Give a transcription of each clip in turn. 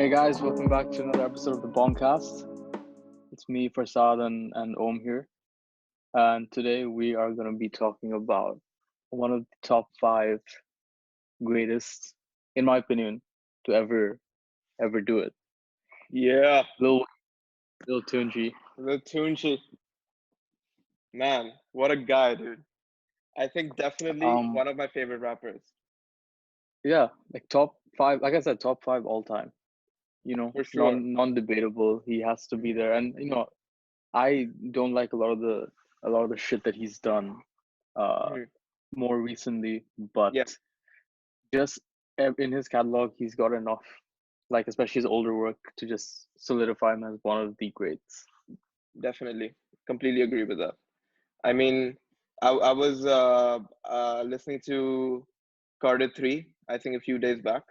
Hey guys, welcome back to another episode of the Bong Cast. It's me, Farsad, and Om here. And today we are going to be talking about one of the top five greatest, in my opinion, to ever do it. Yeah, Lil Tunji. the Tunchi. Man, what a guy, dude. I think definitely Um, one of my favorite rappers. yeah, like top five. Like I said, top five all time. For sure. Non-debatable. He has to be there. And I don't like a lot of the shit that he's done. Uh, Mhm. more recently, but Yeah, just in his catalog, he's got enough, like especially his older work, to just solidify him as one of the greats. definitely. Completely agree with that. I mean, I was listening to Carter 3, I think a few days back.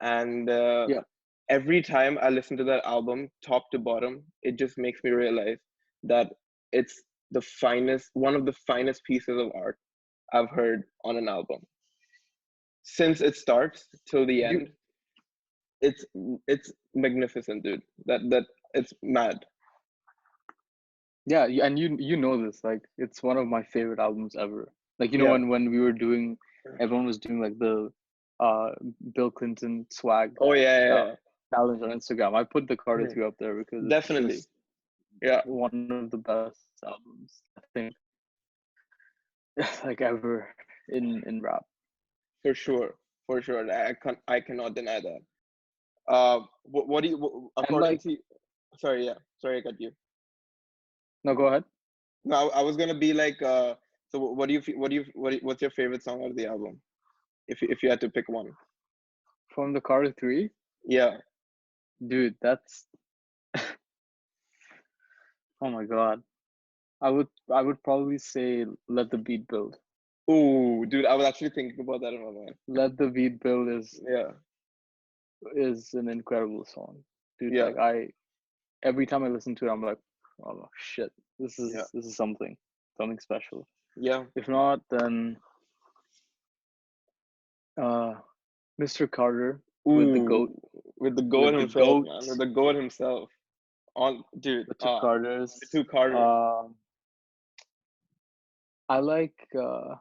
And Yeah, every time I listen to that album, top to bottom, it just makes me realize that it's the finest, one of the finest pieces of art I've heard on an album. Since it starts till the you, end, it's it's magnificent, dude. That it's mad. yeah, and you know this. Like, it's one of my favorite albums ever. Like, Yeah. when we were doing, everyone was doing like the uh Bill Clinton swag Oh yeah, uh, yeah, challenge on Instagram. I put the yeah. Carter Mhm. 3 up there because it's Definitely. just Yeah, one of the best albums I think like ever in rap. for sure, for sure. I cannot deny that. What do you And according like, to? Sorry, yeah. Sorry, I cut you. no, go ahead. No, I was gonna be like, so what do you what's your favorite song of the album? If you had to pick one. From the Carter 3, Yeah. dude, that's oh my god. I would probably say Let the Beat Build. Ooh, dude, I was actually thinking about that in my mind. Let the Beat Build Yeah, is an incredible song. Dude, yeah, like I every time I listen to it I'm like, oh shit, this yeah, is this is something special. yeah. If not, then uh Mr. Carter with the Ooh, GOAT, with the goat with the himself, man. With GOAT, the goat himself. On, dude. the two The Carters. two Carter. Um I like uh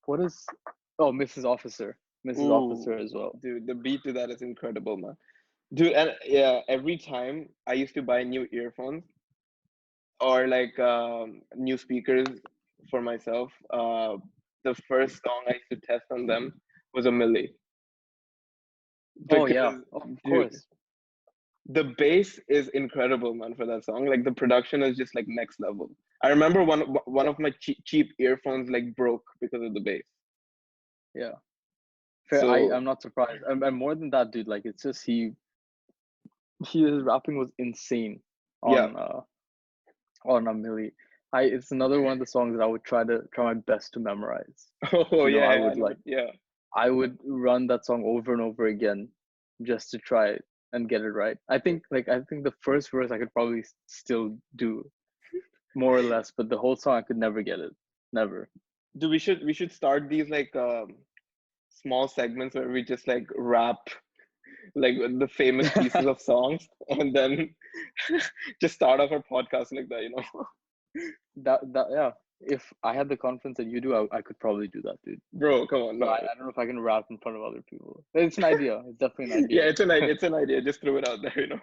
what is Mrs. Officer. Mrs. Officer Ooh, as well. dude, the beat to that is incredible, man. Dude, and yeah, every time I used to buy new earphones or like new speakers for myself, the first song I used to test on them was a Millie. Oh yeah, Because, of dude, course. the bass is incredible, man, for that song. Like the production is just like next level. I remember one Yeah, of my cheap earphones like broke because of the bass. yeah. Fair. So I'm not surprised. And more than that, dude, like it's just his rapping was insane yeah. on a Milli. I It's another one of the songs that I would try my best to memorize. Oh You know, yeah, I yeah, I would know. like Yeah, I would run that song over and over again just to try and get it right. I think the first verse I could probably still do more or less, but the whole song I could never get it. Never. do we should start these like small segments where we just like rap like the famous pieces of songs and then just start off our podcast like that, you know. That yeah. If I had the confidence that you do, I could probably do that, dude. Bro, come on, But no. I don't know if I can rap in front of other people. It's an idea. It's definitely an Yeah, idea. it's an idea. Just throw it out there, you know.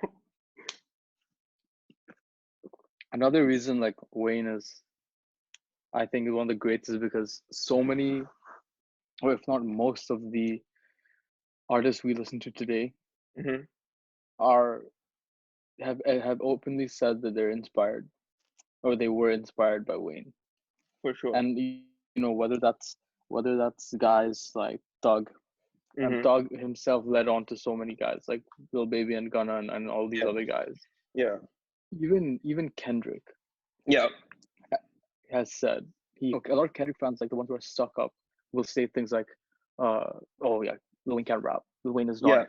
Another reason like Wayne is, I think, is one of the greats is because so many, or if not most of the artists we listen to today Hmm. are have openly said that they're inspired or they were inspired by Wayne. For sure. And whether that's guys like Thug, and Hmm. Thug himself led on to so many guys like Lil Baby and Gunna and all these Yeah, other guys. yeah, Even Kendrick yeah, has said, a lot of Kendrick fans, like the ones who are stuck up, will say things like, uh, "Oh yeah, Lil Wayne can't rap. Lil Wayne is yeah.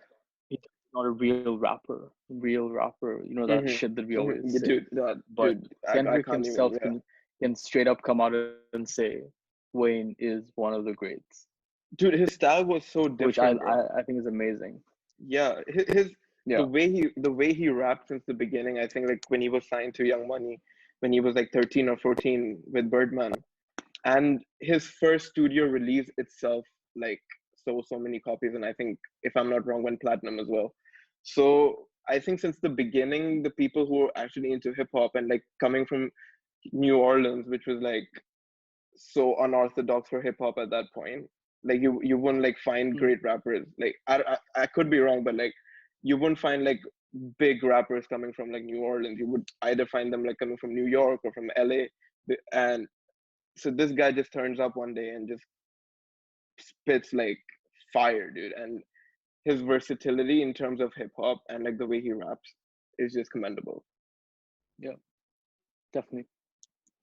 he's not a real rapper." You know that Hmm. shit that we Hmm. always Yeah, say. dude, But I Kendrick can't even. himself Yeah, can straight up come out and say, Wayne is one of the greats. Dude, his style was so which I different, bro. I, I think is amazing. Yeah, his Yeah. the way he rapped since the beginning. I think like when he was signed to Young Money, when he was like 13 or 14 with Birdman, and his first studio release itself like sold so many copies, and I think if I'm not wrong, went platinum as well. So I think since the beginning, the people who were actually into hip hop and like coming from New Orleans, which was like so unorthodox for hip hop at that point. Like you wouldn't like find Mm. great rappers. Like I could be wrong, but like you wouldn't find like big rappers coming from like New Orleans. You would either find them like coming from New York or from LA. And so this guy just turns up one day and just spits like fire, dude. And his versatility in terms of hip hop and like the way he raps is just commendable. Yeah, definitely.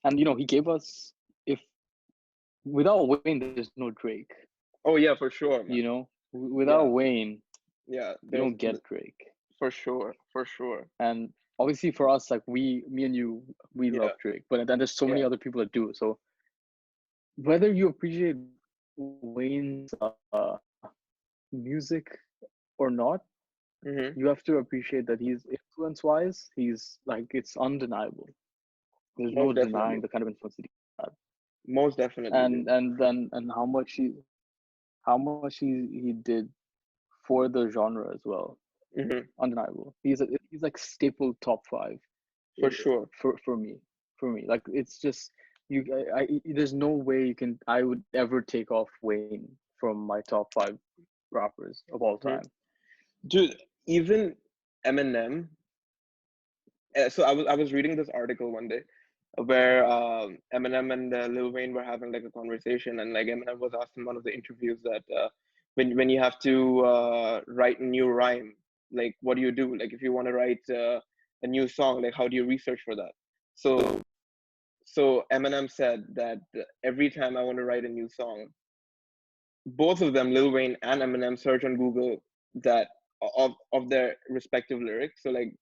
And he gave us, if without Wayne, there's no Drake. Oh yeah, for sure, You man. know, without Yeah, Wayne, yeah. you don't get Drake. For sure, for sure. And obviously for us, like me and you, we love Yeah, Drake, but then there's so many yeah. other people that do. So whether you appreciate Wayne's music or not, Mm-hmm. you have to appreciate that he's influence wise, he's like it's undeniable. There's no Most denying definitely. the kind of influence that he had. Most definitely, dude. And how much he did for the genre as well. Hmm. Undeniable. He's like staple top five For eh, sure. for me. For me, like it's just you. There's no way I would ever take off Wayne from my top five rappers of all Hmm. time. Dude, even Eminem. So I was reading this article one day where Eminem and Lil Wayne were having like a conversation, and like Eminem was asked in one of the interviews that when you have to write a new rhyme, like what do you do? Like if you want to write a new song, like how do you research for that? So so Eminem said that every time I want to write a new song, both of them, Lil Wayne and Eminem, search on Google that of their respective lyrics. So like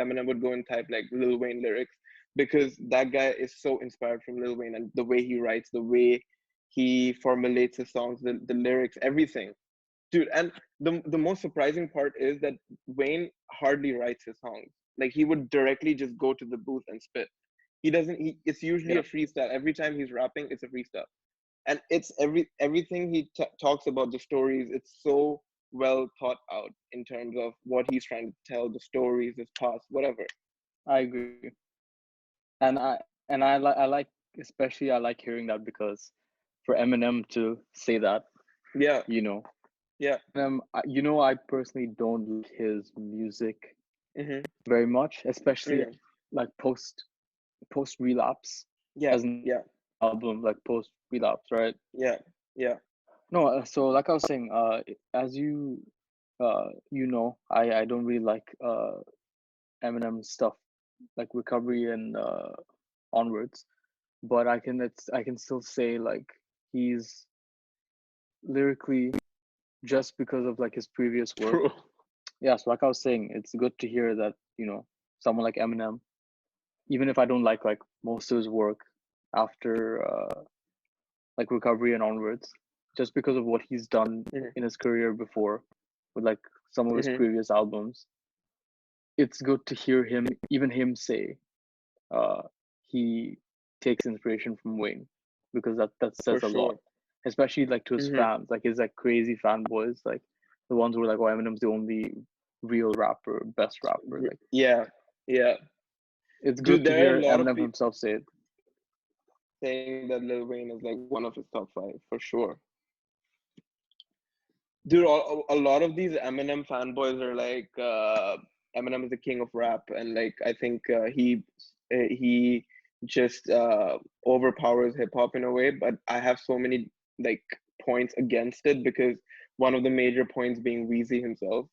Eminem would go and type like Lil Wayne lyrics because that guy is so inspired from Lil Wayne and the way he writes, the way he formulates his songs, the lyrics, everything. Dude, and the most surprising part is that Wayne hardly writes his songs. Like he would directly just go to the booth and spit. He doesn't it's usually a Yeah, freestyle. Every time he's rapping, it's a freestyle, and it's everything he talks about, the stories, it's so well thought out in terms of what he's trying to tell, the stories, his past, whatever. I agree. And I like especially I like hearing that because for Eminem to say that, Yeah, you know, yeah. I personally don't like his music Mm-hmm. very much, especially Mm-hmm. like post relapse Yeah, as an yeah, album, like post relapse, right? yeah, yeah. No, so like I was saying, as I don't really like Eminem stuff like recovery and onwards, but I can still say like he's lyrically just because of like his previous work. True. Yeah, so like I was saying, it's good to hear that someone like Eminem, even if I don't like most of his work after like recovery and onwards, just because of what he's done Mm-hmm. in his career before with like some of his Mm-hmm. previous albums, it's good to hear him, even him say uh, he takes inspiration from Wayne, because that For says a lot, sure. especially like to his Mm-hmm. fans, like his like crazy fanboys, like the ones who are like, oh, Eminem's the only real rapper, best rapper. Like Yeah, yeah. it's Dude, good to there are a hear lot of Eminem people himself say it. saying that Lil Wayne is like one of his top five for sure. Dude, a lot of these Eminem fanboys are like, Eminem is the king of rap, and like I think he just overpowers hip hop in a way. But I have so many like points against it because one of the major points being Weezy himself,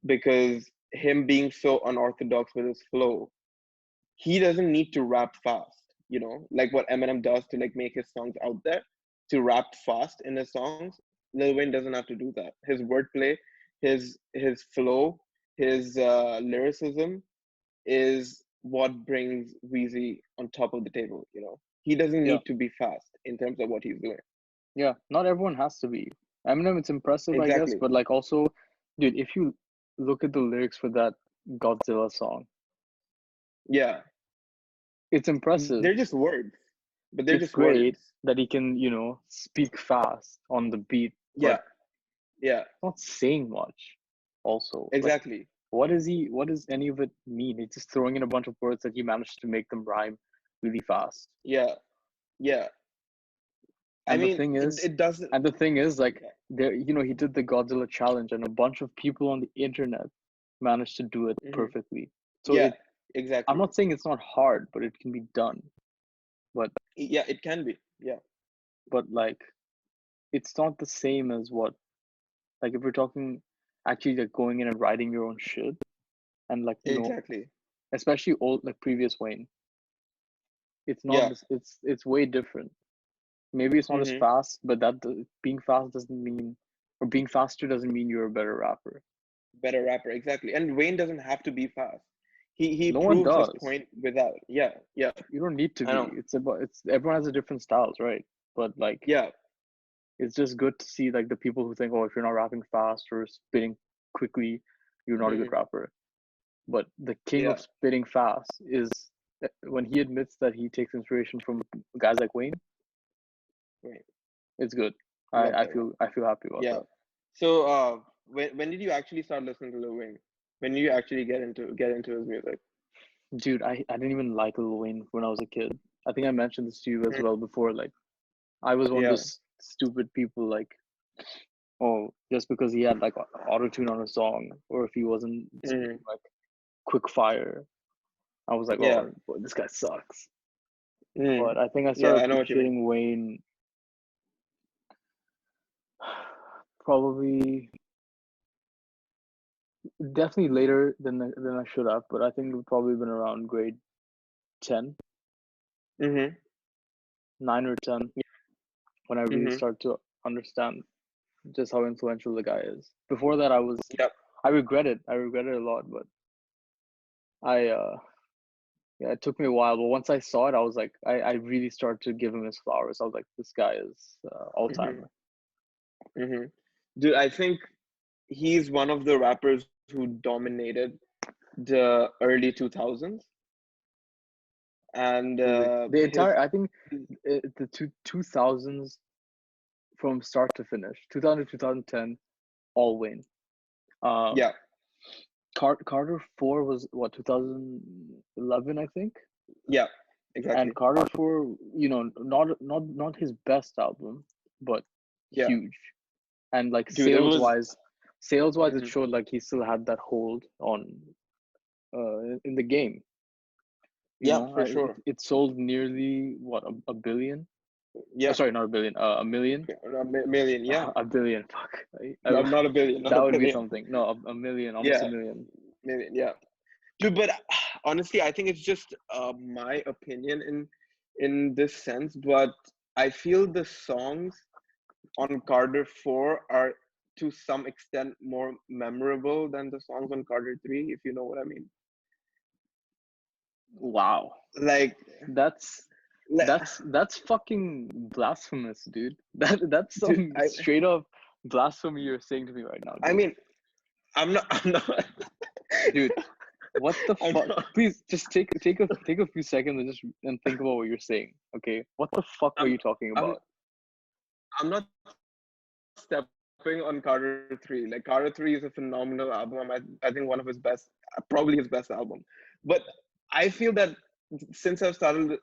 because him being so unorthodox with his flow, he doesn't need to rap fast, like what Eminem does to like make his songs out there, to rap fast in his songs. Lil Wayne doesn't have to do that. His wordplay, his flow, his lyricism is what brings Weezy on top of the table. He doesn't Yeah, need to be fast in terms of what he's doing. yeah. Not everyone has to be. Eminem, it's impressive, I guess, Exactly. but like also, dude, if you look at the lyrics for that Godzilla song, Yeah, it's they're impressive. just words, but they're just It's words. great that he can, speak fast on the beat, Yeah, but yeah, not saying much. Also, like, exactly. what does any of it mean? He's just throwing in a bunch of words that he managed to make them rhyme really fast. Yeah, yeah. I And the mean, thing is, it doesn't. like, Yeah. there, he did the Godzilla challenge, and a bunch of people on the internet managed to do it Hmm. perfectly. So Yeah, I'm exactly. not saying it's not hard, but it can be done. But Yeah, it can be. Yeah. like, it's not the same as what, like, if we're talking actually like going in and writing your own shit, and like, Exactly. especially old, like, previous Wayne, it's not Yeah. this. It's way different. Maybe it's not as Hmm. fast, but being fast doesn't mean, or being faster doesn't mean you're a better rapper. Better rapper, exactly. And Wayne doesn't have to be fast. He No one proves his does. point without. Yeah, yeah. You don't need to I be. know. It's everyone has a different styles, right? But like, Yeah. it's just good to see like the people who think, oh, if you're not rapping fast or spitting quickly, you're not a good Hmm. rapper. But the king Yeah. of spitting fast is, when he admits that he takes inspiration from guys like Wayne. Wayne. It's good. Love I that guy. feel happy about Yeah. that. So, when did you actually start listening to Lil Wayne? When did you actually get into his music? Dude, I didn't even like Lil Wayne when I was a kid. I think I mentioned this to you as Mhm. well before. Like, I was one of Yeah. those stupid people, like, oh, just because he had like auto tune on a song, or if he wasn't spitting Hmm. like quick fire, I was like, Yeah. oh, boy, this guy sucks. Mm. But I think I Yeah, started I know what you mean. appreciating Wayne probably, definitely later than I should have. But I think it would probably been around grade 10, Hmm. 9 or 10, when I really Hmm. started to understand just how influential the guy is. Before that, Yep. I regret it. I regret it a lot, but I yeah, it took me a while. But once I saw it, I was like, I really started to give him his flowers. I was like, this guy is all Hmm. timer. Hmm. Dude, I think he's one of the rappers who dominated the early 2000s, and The his entire, I think, the 2000s, from start to finish, 2000 to 2010, all Wayne. Um, yeah, Carter 4 was what, 2011, I think. yeah, And exactly. Carter 4, not his best album, but Yeah, huge. And like, dude, it was. sales wise, it Mhm. showed like he still had that hold on, in the game. Yeah, for It, sure. it sold nearly what, a billion. Oh, Yeah, sorry, not a billion, a million. a million. Yeah, A billion, fuck. not a billion, not That a would be billion. something. No, a million, almost a Yeah, million. million. Yeah, dude. But honestly, I think it's just my opinion in this sense. But I feel the songs on Carter 4 are to some extent more memorable than the songs on Carter 3, if you know what I mean. Wow, Like, that's le- that's fucking blasphemous, dude. That's dude, some straight up blasphemy you're saying to me right now, I dude. mean, I'm not, Dude, what the I'm fuck? not, Please just take a few seconds and just and think about what you're saying. Okay, what the fuck are I'm, you talking I'm, about? I'm not stepping on Carter 3. Like, Carter 3 is a phenomenal album. I think one of his best, probably his best album. But I feel that since I started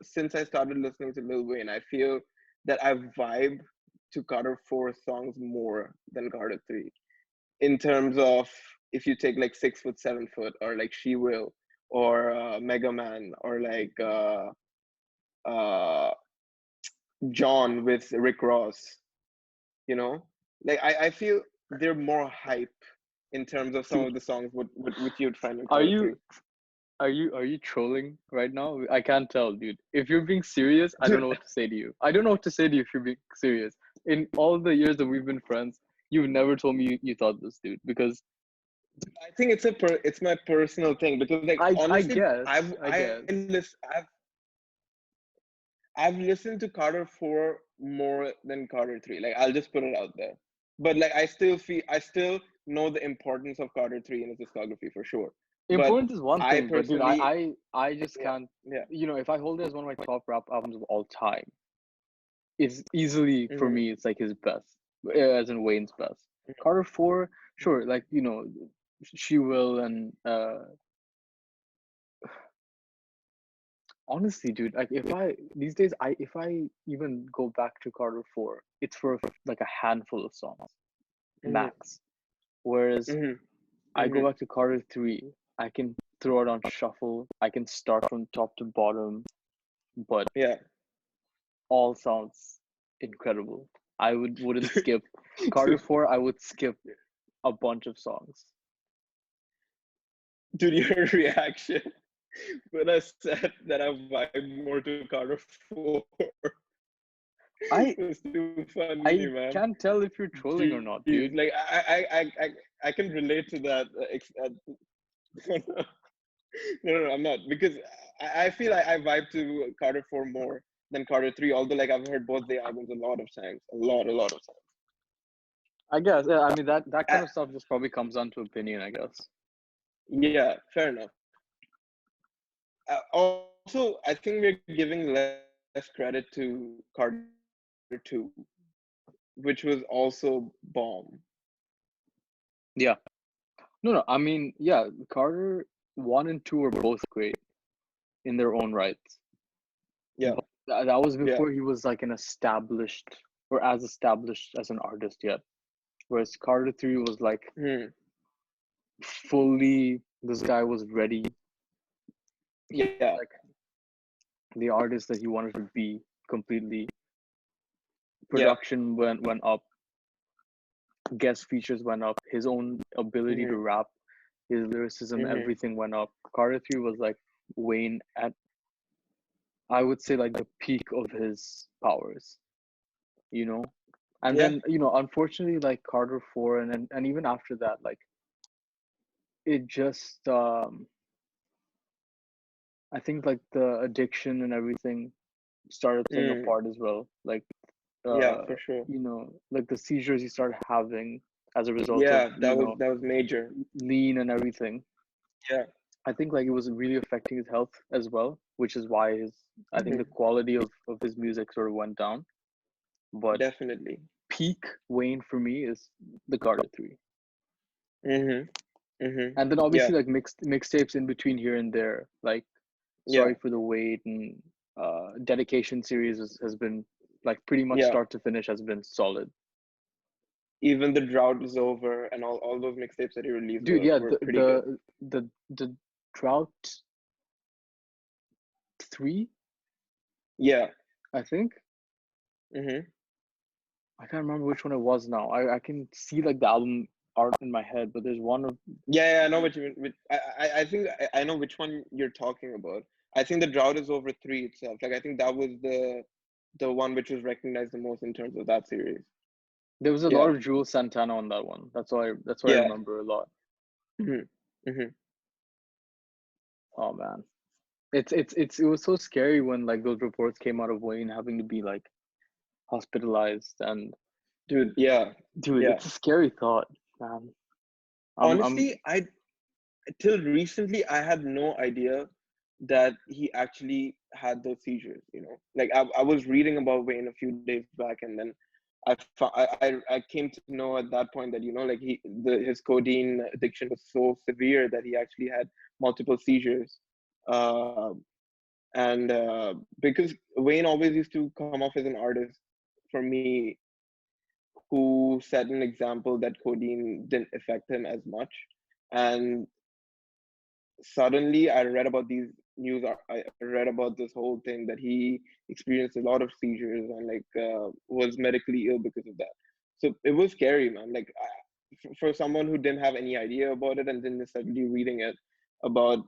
listening to Lil Wayne, I feel that I vibe to Carter 4 songs more than Carter 3, in terms of, if you take like 6 foot 7 foot, or like She Will, or Mega Man, or like uh John with Rick Ross, you know, like I feel they're more hype in terms of some Dude, of the songs which you'd find in are Carter you 3. trolling right now? I can't tell, dude. If you're being serious, I don't Dude, know what to say to you. I don't know what to say to you if you're being serious. In all the years that we've been friends, you've never told me you thought this, dude. Because I think it's my personal thing, because like I honestly, guess, I guess. I've listened to Carter 4 more than Carter 3. Like, I'll just put it out there. but like I still know the importance of Carter 3 in his discography for sure. But Importance is one I thing, but dude, personally, I just yeah, can't. yeah, If I hold it as one of my top rap albums of all time, it's easily for hmm me. It's like his best, as in Wayne's best. Carter 4, sure, like she will, and honestly, dude, like if I these days, I if I even go back to Carter 4, it's for like a handful of songs hmm max. Whereas hmm I go hmm back to Carter 3, I can throw it on shuffle. I can start from top to bottom, but yeah. all sounds incredible. I wouldn't skip Carter 4. I would skip a bunch of songs. Dude, your reaction when I said that I vibe more to Carter 4 I was too funny, I man. can't tell if you're trolling or Jeez, not, like dude. I can relate to that. No, I'm not because I feel like I vibe to Carter 4 more than Carter 3. Although like I've heard both the albums a lot of times, a lot of times. I guess. Yeah, I mean that Uh, kind of stuff just probably comes down to opinion, I guess. yeah, fair enough. Also, I think we're giving less credit to Carter 2, which was also bomb. Yeah. No. I mean, yeah, Carter 1 and 2 are both great in their own rights. Yeah, But that was yeah. before he was like an established or as established as an artist yet. Whereas Carter 3 was like Hmm. fully, this guy was ready. He Yeah. was like the artist that he wanted to be completely. Yeah. Production went up, guest features went up, his own ability to Hmm. rap, his lyricism, Hmm. everything went up. Carter 3 was like Wayne at, I would say, like the peak of his powers, you know? And Yeah. then, unfortunately, like Carter 4 and even after that, like it just I think like the addiction and everything started playing a Mm. part as well. Like Yeah, uh, for sure. like the seizures he started having as a result of, Yeah, that was major. lean and everything. Yeah. I think like it was really affecting his health as well, which is why I think the Hmm. quality of his music sort of went down. But Definitely. peak Wayne for me is the Carter 3. Hmm. Hmm. And then Yeah. obviously like mixtapes in between here and there, like Yeah. Sorry for the Wait and Dedication series has been like pretty much Yeah. start to finish has been solid. Even the drought is over, and all those mixtapes that he released Dude, yeah, were pretty good. the Drought 3, Yeah. I think. Hmm. I can't remember which one it was now. I can see like the album art in my head, but there's one of Yeah, I know what you mean. I think I know which one you're talking about. I think the drought is over 3 itself. Like I think that was the one which was recognized the most in terms of that series. there was a lot Yeah. of Jules Santana on that one. That's what I Yeah. remember a lot. Hmm. Hmm. Oh man. It was so scary when like those reports came out of Wayne having to be like hospitalized and Dude, yeah. dude, Yeah. it's a scary thought, man. I'm Honestly, I till recently I had no idea that he actually had those seizures. Like I was reading about Wayne a few days back, and then I came to know at that point that like his codeine addiction was so severe that he actually had multiple seizures. uh, and because Wayne always used to come off as an artist for me who set an example that codeine didn't affect him as much. And suddenly I read about these news. I read about this whole thing that he experienced a lot of seizures and was medically ill because of that. So it was scary, man. Like for someone who didn't have any idea about it and then suddenly reading it about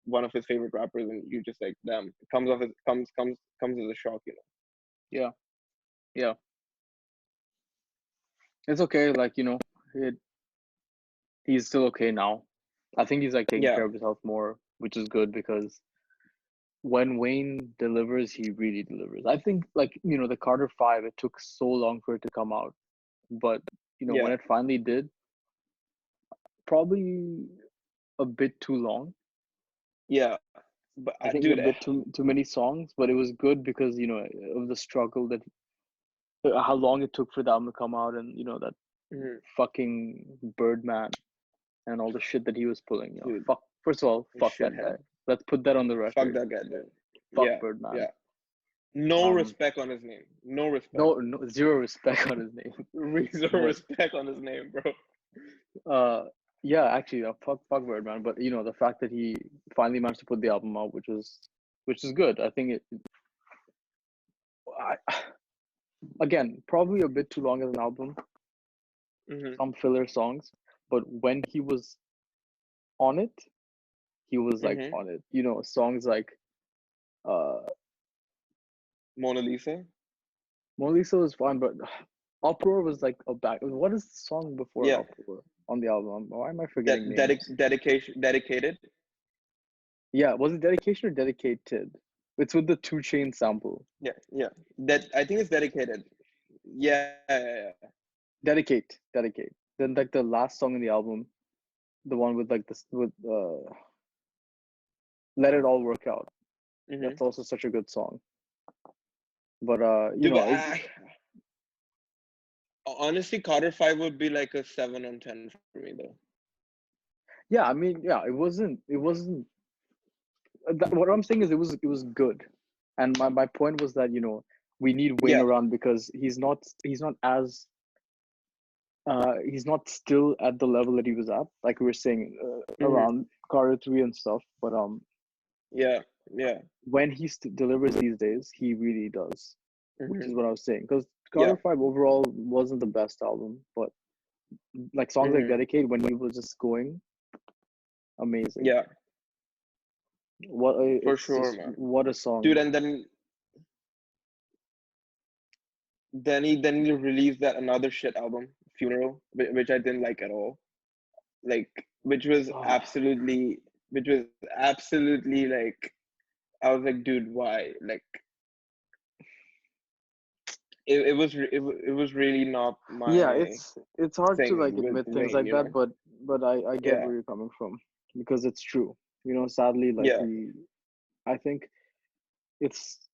one of his favorite rappers, and you just like, damn, it comes as a shock. yeah, yeah. It's okay, like, he's still okay now. I think he's like taking Yeah, care of his health more, which is good because when Wayne delivers, he really delivers. I think like, the Carter 5, it took so long for it to come out. but when Yeah, it finally did, probably a bit too long. yeah. But I think dude, a bit too many songs, but it was good because of the struggle that how long it took for the album to come out, and that mhm, fucking Birdman and all the shit that he was pulling. dude, Fuck. First of all, fuck that guy. shithead. Let's put that on the Fuck record. that guy, dude. Fuck Yeah, Birdman. yeah. No Um, respect on his name. No respect. no, no, zero respect on his name. Zero But respect on his name, bro. uh, yeah, actually, fuck Birdman. But the fact that he finally managed to put the album out, which is good. I think I, again, probably a bit too long as an album. Hmm. Some filler songs, but when he was on it, he was like Hmm. on it. Songs like uh Mona Lisa. Mona Lisa was fine, but Uproar was like a back. What is the song before Yeah. Uproar on the album? Why am I forgetting names? Dedication. Dedicated. Yeah, was it Dedication or Dedicated? It's with the 2 Chain sample. Yeah, yeah. That I think it's dedicated. Yeah, yeah, yeah. Dedicate. Then like the last song in the album, the one with like this with Let It All Work Out. Hmm. That's also such a good song. But Dude, but honestly, Carter 5 would be like a 7 on 10 for me, though. yeah, I mean, yeah, it wasn't what I'm saying is it was good, and my point was that we need Wayne Yeah. around because he's not still at the level that he was at, like we were saying Hmm. around Carter 3 and stuff. But Yeah. Yeah. when he delivers these days, he really does, which Hmm. is what I was saying. Because Yeah. Carter 5 overall wasn't the best album, but like songs like Hmm. Dedicate, when he was just going amazing. Yeah. For It's sure, just man. what a Dude, song. and then he released that another shit album, Funeral, which I didn't like at all. Like, Oh, which was absolutely like, I was like, dude, why? Like, it was really not yeah, my it's hard to thing like with admit things Wayne, like you that, know? but I get Yeah, where you're coming from because it's true. Sadly, like yeah. I think it's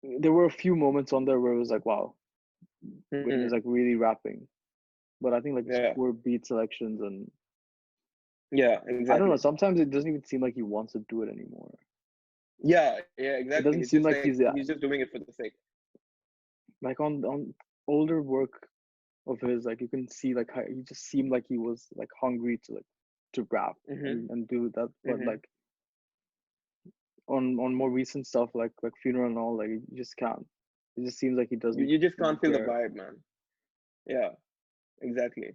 there were a few moments on there where it was like, wow, Wayne Hmm. is like really rapping. But I think like his Yeah, poor beat selections, and yeah, I don't exactly. know, sometimes it doesn't even seem like he wants to do it anymore. Yeah, yeah, It exactly. doesn't It's seem just like like he's just doing it for the sake. like on older work of his, like you can see like how he just seemed like he was like hungry to rap Hmm. and do that. But Hmm. like on more recent stuff like Funeral and all, like you just can't. It just seems like he You, doesn't you just really can't feel the care. vibe, man. Yeah, exactly.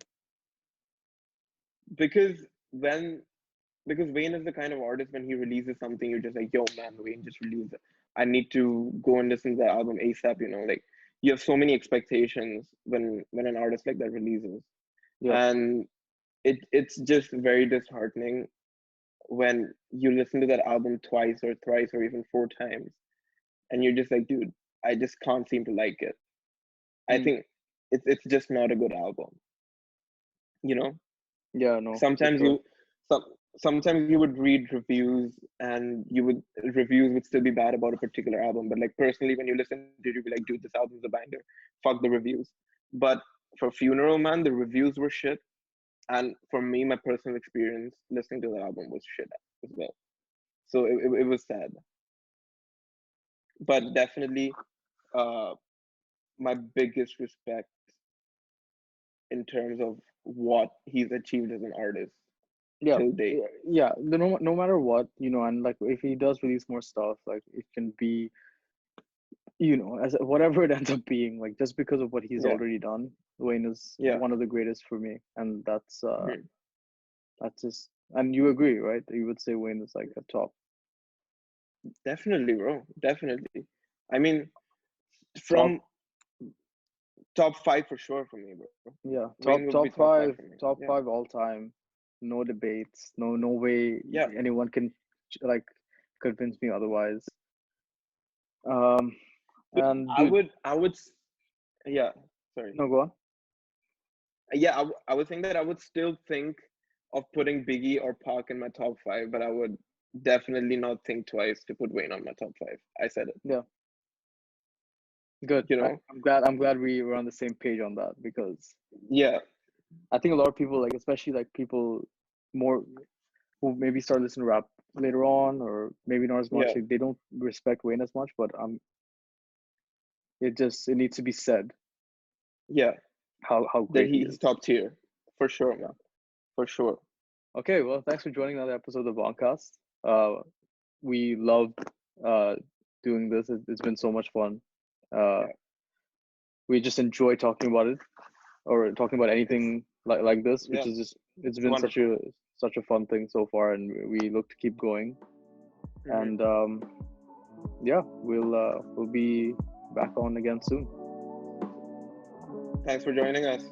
Because when because Wayne is the kind of artist when he releases something, you're just like, yo, man, Wayne just released it. I need to go and listen to that album ASAP. Like you have so many expectations when an artist like that releases, Yeah, and it's just very disheartening when you listen to that album twice or thrice or even 4 times, and you're just like, dude, I just can't seem to like it. I mm. think it's just not a good album. You know, Yeah, no, for sometimes sure. some sometimes you would read reviews and reviews would still be bad about a particular album, but like personally when you listen to it you'd be like, dude, this album's a banger. Fuck the reviews. But for Funeral, man, the reviews were shit, and for me, my personal experience listening to the album was shit as well. So it was sad, but definitely uh my biggest respect in terms of what he's achieved as an artist Yeah, till date. yeah. No matter what, and like if he does release more stuff, like it can be, as whatever it ends up being, like just because of what he's Yeah, already done, Wayne is yeah. one of the greatest for me, and Mhm. that's just, and you agree, right? You would say Wayne is like a top, Definitely, bro. Definitely. I mean, top, from top five for sure for me, bro. yeah, Wayne would be top five for me. top Yeah. five all time, no debates, no way Yeah. anyone can like convince me otherwise. Um, Dude, and dude, yeah. Sorry. no, go on. Yeah, I would think that I would still think of putting Biggie or Pac in my top five, but I would definitely not think twice to put Wayne on my top five. I said it, Yeah, good. you know? I'm glad we were on the same page on that because Yeah, I think a lot of people, like especially like people more who maybe start listening to rap later on, or maybe not as much. yeah, Like, they don't respect Wayne as much, but it needs to be said yeah. how That great he he's is. top tier for sure, Yeah. man. For sure. Okay. Well, thanks for joining another episode of the Bong Cast. We loved uh doing this. It's been so much fun. Uh, Yeah, we just enjoy talking about it, or talking about it's anything like this, which yeah, is just it's it's been wonderful. such a fun thing so far, and we look to keep going. Hmm. And yeah, we'll be back on again soon. Thanks for joining us.